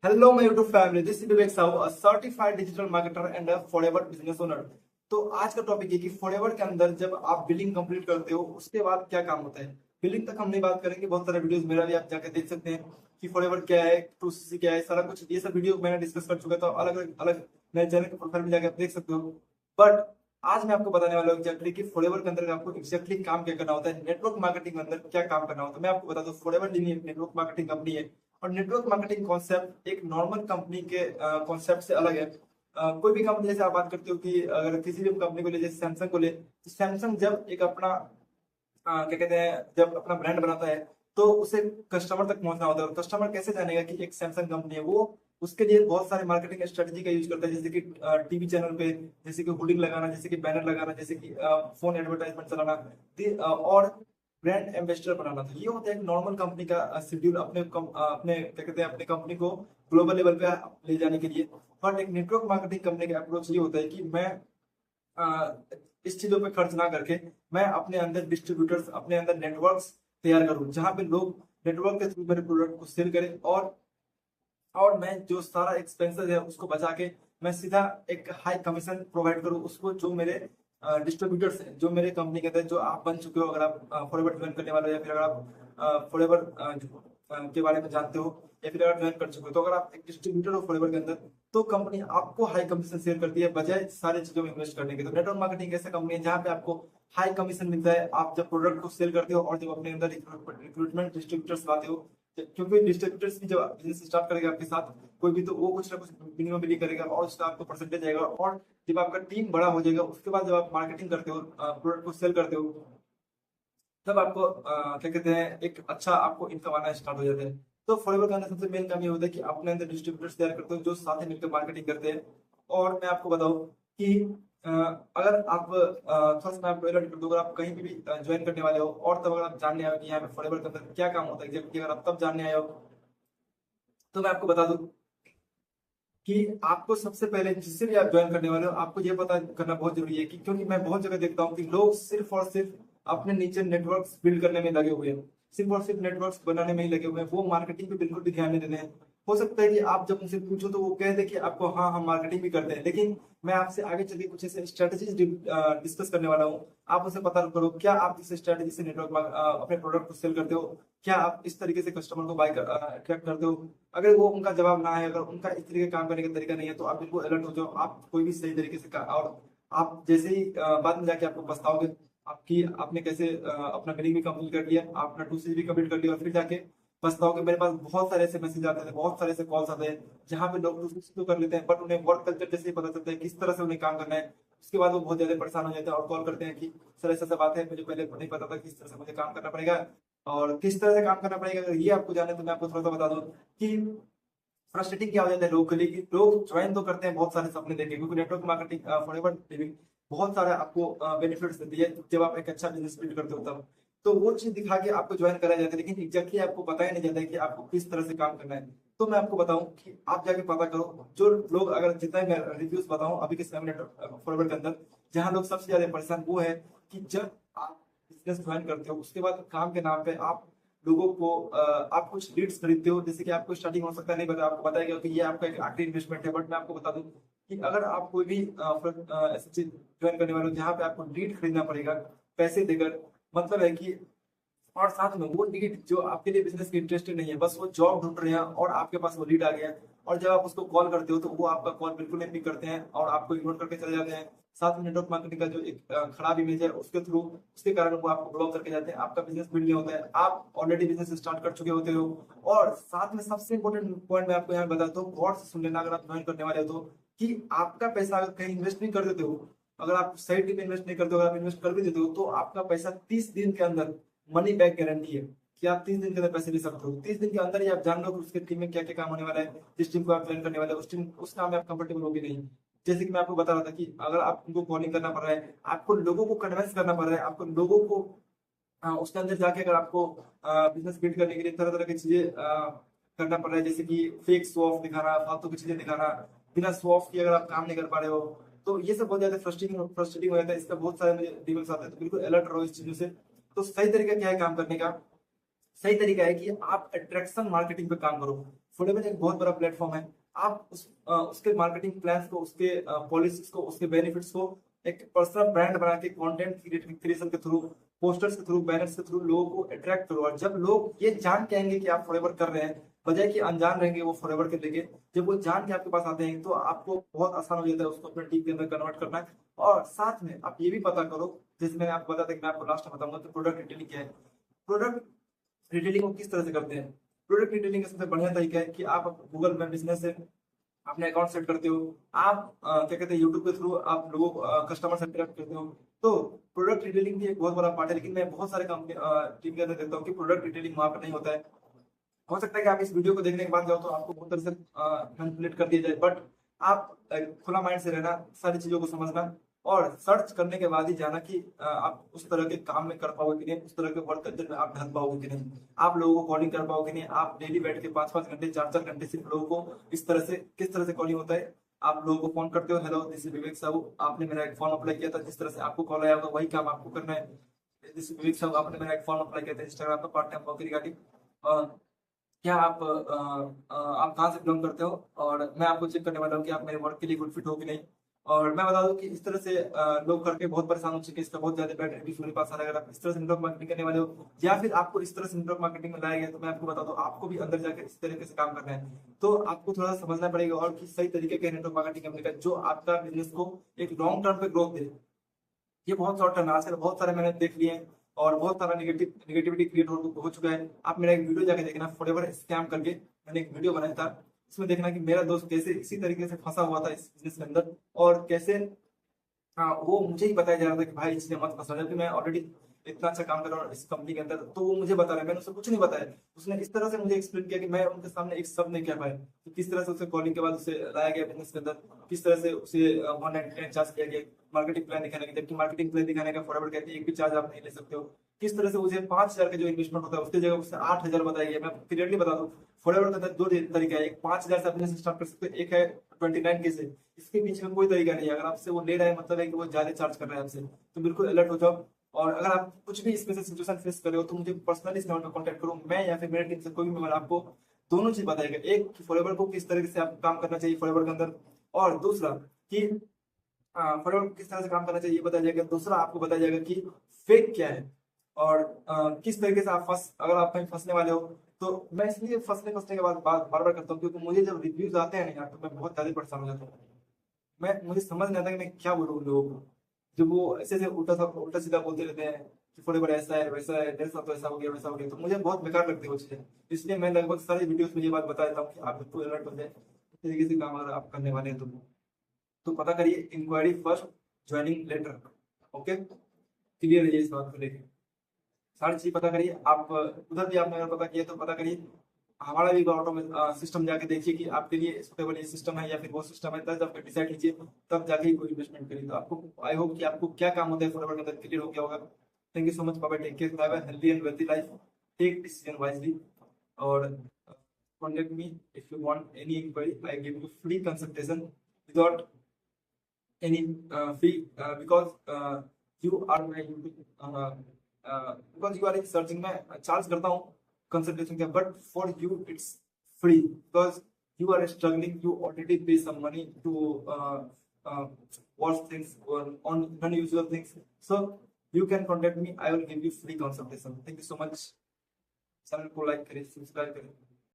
Hello my YouTube family, this is Vivek Sahu, a certified digital marketer and a forever business owner. तो आज का topic है कि forever के अंदर जब आप बिलिंग कंप्लीट करते हो उसके बाद क्या काम होता है। बिलिंग तक हम नहीं बात करेंगे, बहुत सारे वीडियोस मेरा भी आप जाकर देख सकते हैं कि फॉरएवर क्या है, टू सीसी क्या है, सारा कुछ ये सब वीडियो मैंने डिस्कस कर चुका है। तो अलग अलग अलग मेरे चैनल के प्रोफाइल में जाकर आप देख सकते हो। बट आज मैं आपको बताने वाला हूँ एग्जैक्टली कि फॉरएवर के अंदर आपको एग्जैक्टली काम क्या करना होता है, नेटवर्क मार्केटिंग के अंदर क्या काम करना होता है। मैं आपको बता दूं, फॉरएवर नेटवर्क मार्केटिंग कंपनी है और नेटवर्क मार्केटिंग कॉन्सेप्ट एक नॉर्मल कंपनी के कॉन्सेप्ट से अलग है। कोई भी कंपनी, जैसे आप बात करते हो कि अगर किसी भी कंपनी को ले, जैसे सैमसंग को ले, तो सैमसंग जब एक अपना क्या कहते हैं, जब अपना ब्रांड बनाता है तो उसे कस्टमर तक पहुंचना होता है। और कस्टमर कैसे जानेगा कि एक सैमसंग कंपनी है, वो उसके लिए बहुत सारे मार्केटिंग स्ट्रेटजी का यूज करता है, जैसे कि टीवी चैनल पे, जैसे कि होर्डिंग लगाना, जैसे कि बैनर लगाना, जैसे कि फोन एडवर्टाइजमेंट चलाना, और ब्रांड एम्बेसडर बनाना। तो ये होता है एक नॉर्मल कंपनी का शेड्यूल, अपने क्या कहते हैं, अपने कंपनी को ग्लोबल लेवल पे ले जाने के लिए। बट एक नेटवर्क मार्केटिंग कंपनी का अप्रोच ये होता है कि मैं आ, इस चीजों पे खर्च ना करके मैं अपने अंदर डिस्ट्रीब्यूटर्स, अपने अंदर नेटवर्क्स तैयार करूं, जहां पे लोग नेटवर्क के थ्रू मेरे प्रोडक्ट को सेल करें। और मैं जो सारा एक्सपेंसेस है उसको बचा के मैं सीधा एक हाई कमीशन प्रोवाइड करूँ उसको, जो मेरे डिस्ट्रीब्यूटर्स हैं, जो मेरे कंपनी के अंदर जो आप बन चुके हो, अगर आप फॉरएवर ज्वाइन करने वाले हो, या फिर अगर आप फॉरएवर के बारे में जानते हो, या फिर अगर ज्वाइन कर चुके हो, तो अगर आप एक डिस्ट्रीब्यूटर हो फॉरएवर के अंदर, तो कंपनी आपको हाई कमीशन शेयर करती है बजाय सारी चीजों में इन्वेस्ट करने के। तो नेटवर्क मार्केटिंग ऐसा कंपनी है जहाँ पे आपको हाई कमीशन मिलता है आप जब प्रोडक्ट को सेल करते हो और जब अपने अंदर रिक्रूटमेंट डिस्ट्रीब्यूटर्स लाते हो। क्योंकि डिस्ट्रीब्यूटर्स भी जब बिजनेस स्टार्ट करेगा आपके साथ कोई भी, तो वो कुछ ना कुछ मिनिमम बिलिंग करेगा और उसका आपको परसेंटेज आएगा। और जब आपका टीम बड़ा हो जाएगा उसके बाद जब आप मार्केटिंग करते हो, प्रोडक्ट को सेल करते हो, तब आपको क्या कहते हैं, एक अच्छा आपको इनकम आना स्टार्ट हो जाता है। तो फॉरएवर का अंदर सबसे मेन काम ये होता है कि अपने अंदर डिस्ट्रीब्यूटर्स तैयार करते हो जो साथ में मिलकर मार्केटिंग करते हैं। और मैं आपको बताऊं कि अगर आप थोड़ा सा मैं आपको अलर्ट कर दूं, अगर आप कहीं भी ज्वाइन करने वाले हो और तब अगर आप जानने आए हो कि यहाँ पे फॉरएवर के अंदर क्या काम होता है एग्जैक्टली, अगर आप तब जानने आए हो, तो मैं आपको बता दूं कि आपको सबसे पहले जिससे भी आप ज्वाइन करने वाले हो आपको ये पता करना बहुत जरूरी है कि, क्योंकि मैं बहुत जगह देखता हूँ कि लोग सिर्फ और सिर्फ अपने नीचे नेटवर्क्स बिल्ड करने में लगे हुए हैं, सिर्फ और सिर्फ नेटवर्क्स बनाने में ही लगे हुए हैं, वो मार्केटिंग पे बिल्कुल भी ध्यान नहीं देते हैं। हो सकता है कि आप जब उनसे पूछो तो वो कह दे कि आपको हाँ हम मार्केटिंग भी करते हैं, लेकिन मैं आपसे आगे चल के कुछ ऐसे स्ट्रेटेजीज डिस्कस करने वाला हूँ। आप उसे पता करो, क्या आप इस स्ट्रेटेजी से नेटवर्क अपने प्रोडक्ट को सेल करते हो, क्या आप इस तरीके से कस्टमर को बाय अट्रैक्ट करते हो। अगर वो उनका जवाब ना है, अगर उनका इस तरीके काम करने का तरीका नहीं है, तो आप बिल्कुल अलर्ट हो जाओ। आप कोई भी सही तरीके से और आप जैसे ही बाद में जाके आपको पछताओगे आपकी आपने कैसे अपना बिलिंग भी कंप्लीट कर लिया, आपने टू सी भी कंप्लीट कर लिया, और फिर जाके पछताओगे। मेरे पास बहुत सारे ऐसे मैसेज आते थे, बहुत सारे ऐसे कॉल्स आते हैं जहाँ पे लोग टू सी तो कर लेते हैं बट उन्हें वर्क कल्चर जैसे ही पता चलता है किस तरह से उन्हें काम करना है, उसके बाद वो बहुत ज्यादा परेशान हो जाते हैं और कॉल करते हैं कि सर ऐसा ऐसा बात है, मुझे पहले नहीं पता था किस तरह से मुझे काम करना पड़ेगा और किस तरह से काम करना पड़ेगा। अगर ये आपको जाने तो मैं आपको थोड़ा सा बता दूं कि फ्रस्ट्रेटिंग क्या हो जाता है लोग के लिए कि लोग ज्वाइन तो करते हैं बहुत सारे सपने देखे, क्योंकि नेटवर्क मार्केटिंग फॉरएवर लिविंग बहुत सारे आपको बेनिफिट्स देती है जब आप एक अच्छा बिजनेस बिल्ड करते हो तब। तो वो चीज दिखा के आपको ज्वाइन कराया जाता है, लेकिन एग्जैक्टली आपको पता ही नहीं जाता है कि आपको किस तरह से काम करना है। तो मैं आपको बताऊं कि आप जाके पता करो, जो लोग, अगर जितना मैं रिव्यूज बताऊं अभी के समय नेटवर्क फॉरएवर के अंदर, जहां लोग सबसे ज्यादा परेशान वो है कि जब आप बिजनेस ज्वाइन करते हो उसके बाद काम के नाम पे आप लोगों को आप कुछ लीड्स खरीदते हो, जैसे कि आपको स्टार्टिंग हो सकता है नहीं पता, आपको बताया गया कि ये आपका एक आखिरी इन्वेस्टमेंट है। बट मैं आपको बता दूं कि अगर आप कोई भी ऐसी चीज ज्वाइन करने वाले हो जहाँ पे आपको लीड खरीदना पड़ेगा पैसे देकर, मतलब है कि, और साथ में वो लीड जो आपके लिए बिजनेस की इंटरेस्टेड नहीं है, बस वो जॉब ढूंढ रहे हैं और आपके पास वो लीड आ गया, और जब आप उसको कॉल करते हो तो वो आपका कॉल बिल्कुल नहीं पिक करते हैं और आपको इग्नोर करके चले जाते हैं। साथ में नेटवर्क मार्केटिंग का जो एक खराब इमेज है उसके थ्रू, उसके कारण वो आपको ब्लॉक करके जाते हैं, आपका बिजनेस बिल्ड नहीं होता है, आप ऑलरेडी बिजनेस स्टार्ट कर चुके होते हो। और साथ में सबसे इंपॉर्टेंट पॉइंट मैं आपको यहाँ बताता हूँ, गौर से सुन लेना अगर आप ज्वाइन करने वाले हो तो, कि आपका पैसा अगर कहीं इन्वेस्ट नहीं कर देते हो, अगर आप सही टीम में इन्वेस्ट नहीं करते हो, अगर आप इन्वेस्ट कर भी देते हो, तो आपका पैसा 30 दिन के अंदर मनी बैक गारंटी है कि आप 30 दिन के अंदर पैसे ले सकते हो। 30 दिन के अंदर ही आप जान लो कि उसके टीम में क्या क्या काम होने वाला है, जिस टीम को आप ज्वाइन करने वाले हैं उस काम में आप कंफर्टेबल होगी नहीं। जैसे कि मैं आपको बता रहा था कि अगर आप उनको कॉलिंग करना पड़ रहा है, आपको लोगों को कन्विंस करना पड़ रहा है, आपको लोगों को उसके अंदर जाके, अगर आपको बिजनेस बिल्ड करने के लिए तरह तरह की चीजें करना पड़ रहा है, जैसे कि फेक शो ऑफ दिखाना, फालतू की चीजें दिखाना, बिना शो ऑफ किए अगर आप काम नहीं कर पा रहे हो, तो ये सब बहुत ज्यादा फ्रस्ट्रेटिंग हो जाता है। इसका बहुत सारे मुझे डीमेरिट्स आते हैं, तो बिल्कुल अलर्ट रहो इस चीजों से। तो सही तरीका क्या है काम करने का? सही तरीका है कि आप अट्रैक्शन मार्केटिंग पे काम करो। फोल्डेबल एक बहुत बड़ा प्लेटफॉर्म है। आप उसके मार्केटिंग प्लान्स को, उसके पॉलिसीज को, उसके बेनिफिट्स को एक पर्सनल ब्रांड बना के कंटेंट क्रिएशन के थ्रू, पोस्टर्स के थ्रू, बैनर्स के थ्रू लोगों को अट्रैक्ट करो। और जब लोग ये जान के आएंगे कि आप फॉरएवर कर रहे हैं, बजाय कि अनजान रहेंगे वो फॉरएवर के लेके, जब वो जान के आपके पास आते हैं तो आपको बहुत आसान हो जाता है उसको अपने टीम के अंदर कन्वर्ट करना। और साथ में आप ये भी पता करो, जैसे मैंने आपको बताया था कि मैं आपको लास्ट में बताऊंगा, तो प्रोडक्ट डिटेलिंग क्या है। प्रोडक्ट रिटेलिंग को किस तरह से करते हैं? प्रोडक्ट रिटेलिंग का सबसे बढ़िया तरीका है कि आप गूगल में बिजनेस से अपने अकाउंट सेट करते हो, आप क्या कहते हैं यूट्यूब के थ्रू आप लोगों को कस्टमर से इंटरेक्ट करते हो। तो प्रोडक्ट रिटेलिंग भी एक बहुत बड़ा पार्ट है, लेकिन मैं बहुत सारे कंपनी टीम के अंदर देखता हूँ कि प्रोडक्ट रिटेलिंग वहां पर नहीं होता है। हो सकता है कि आप इस वीडियो को देखने के बाद जाओ तो आपको बहुत तरह से मैनिपुलेट कर दिया जाए, बट आप खुला माइंड से रहना, सारी चीजों को समझना और सर्च करने के बाद ही जाना कि आप उस तरह के काम में कर पाओगे कि नहीं, उस तरह के वर्क कल्चर में आप ढल पाओगे कि नहीं, आप लोगों को कॉलिंग कर पाओगे कि नहीं। आप डेली बैठ के 5-5 घंटे, 4-4 घंटे सिर्फ लोगों को इस तरह से, किस तरह से कॉलिंग होता है, आप लोगों को फोन करते हो, हेलो दिस इज विवेक साहू, आपने मेरा एक फॉर्म अप्लाई किया था, जिस तरह से आपको कॉल आया होगा वही काम आपको करना है। दिस इज विवेक साहू, आपने मेरा एक फॉर्म अप्लाई किया था इंस्टाग्राम पर पार्ट टाइम नौकरी रिगार्डिंग, क्या आप कहाँ से बिलोंग करते हो, और मैं आपको चेक करने वाला हूँ कि आप मेरे वर्क के लिए गुड फिट हो कि नहीं। और मैं बता दूं कि इस तरह से लोग करके बहुत परेशान हो चुके हैं, इसका बहुत ज्यादा बैड रिव्यूज मेरे पास आ रहा है। अगर आप इस तरह से नेटवर्क मार्केटिंग करने वाले हो, या फिर आपको इस तरह से नेटवर्क मार्केटिंग में लाया गया, तो मैं आपको बता दूं आपको भी अंदर जाकर इस तरीके से काम करना है। तो आपको थोड़ा सा समझना पड़ेगा और कि सही तरीके के नेटवर्क मार्केटिंग करने का जो आपका बिजनेस को एक लॉन्ग टर्म पे ग्रोथ दे। ये बहुत शॉर्ट टर्म है, आजकल बहुत सारे मैंने देख लिए हैं और बहुत सारा निगेटिविटी क्रिएट हो चुका है। आप मेरा एक वीडियो जाके देखना, फॉरएवर स्कैम करके मैंने एक वीडियो बनाया था, उसमें देखना कि मेरा दोस्त कैसे इसी तरीके से फंसा हुआ था इस बिजनेस के अंदर, और कैसे हाँ वो मुझे ही बताया जा रहा था कि भाई इसलिए मत फंसना, जबकि मैं ऑलरेडी इतना अच्छा काम कर रहा हूँ इस कंपनी के अंदर। तो वो मुझे बता रहा है, मैंने उसे कुछ नहीं बताया। उसने इस तरह से मुझे एक्सप्लेन किया कि मैं उनके सामने एक शब्द नहीं कह पाया। तो किस तरह से उसे कॉलिंग के बाद उसे लाया गया बिजनेस के अंदर, किस तरह से उसे 199 चार्ज किया गया मार्केटिंग प्लान दिखाने का, जबकि मार्केटिंग प्लान दिखाने का फॉरवर्ड कहते हैं एक भी चार्ज आप नहीं ले सकते हो। किस तरह से मुझे 5,000 का जो इन्वेस्टमेंट होता है उसकी जगह उससे 8,000 बताया गया। मैं क्लियरली बता दूं, फॉरवर्ड का दो तरीका है, एक 5,000 से अपने स्टार्ट कर सकते हो, एक है 29 के से। इसके पीछे में कोई तरीका नहीं है, अगर आपसे वो ले रहा है मतलब है कि वो ज्यादा चार्ज कर रहा है आपसे, तो बिल्कुल अलर्ट हो जाओ। और अगर आप कुछ भी इसमें से सिचुएशन फेस कर रहे हो तो मुझे पर्सनली इस नंबर पर कॉन्टैक्ट करो, मैं या फिर मेरे टीम से कोई भी मेंबर आपको दोनों चीज बताएगा। एक कि फॉरएवर को किस तरीके से आप काम करना चाहिए फॉरएवर के अंदर, और दूसरा कि फॉरएवर को किस तरह से काम करना चाहिए ये बताया जाएगा। दूसरा आपको बताया जाएगा कि फेक क्या है, और किस तरीके से आप अगर आप कहीं फंसने वाले हो। तो मैं इसलिए फंसने के बाद बार बार करता हूँ, क्योंकि मुझे जब रिव्यूज आते हैं ना यार, तो मैं बहुत ज्यादा परेशान हो जाता हूँ। मुझे समझ नहीं आता कि मैं क्या बोलूँ उन लोगों को, जब वो ऐसे ऐसे उल्टा सीधा बोलते रहते हैं कि फॉरएवर ऐसा है वैसा है, मेरे साथ तो ऐसा हो गया वैसा हो गया, तो मुझे बहुत बेकार लगती है वो चीजें। इसलिए मैं लगभग सारी वीडियोस में ये बात बता देता हूँ कि आप बिल्कुल अलर्ट हो जाए, इस तरीके से काम अगर आप करने वाले हैं तो पता करिए inquiry first, joining letter. Okay, clear है ये इस बात को लेकर? सारी चीज पता करिए आप। उधर भी आपने अगर पता किया तो पता करिए, हमारा भी ऑटोमेट सिस्टम जाके देखिए कि आपके लिए सुटेबल ये सिस्टम है या फिर वो सिस्टम है, तब जाकर डिसाइड कीजिए, तब जाके ही कोई इन्वेस्टमेंट करिए। तो आपको आई होप कि आपको क्या काम होता है फॉरवर्ड के अंदर क्लियर हो गया होगा। Thank you so much, bye, take care, have a healthy and wealthy life, take decision wisely, और contact me if you want any inquiry. I give you free consultation without any fee, because you are my YouTube, because you are in searching में charge करता हूँ consultation का, but for you it's free, because you are struggling, you already pay some money to watch things on unusual things. So you can contact me, I will give you free consultation. Thank you so much. Channel को like करें, subscribe करें।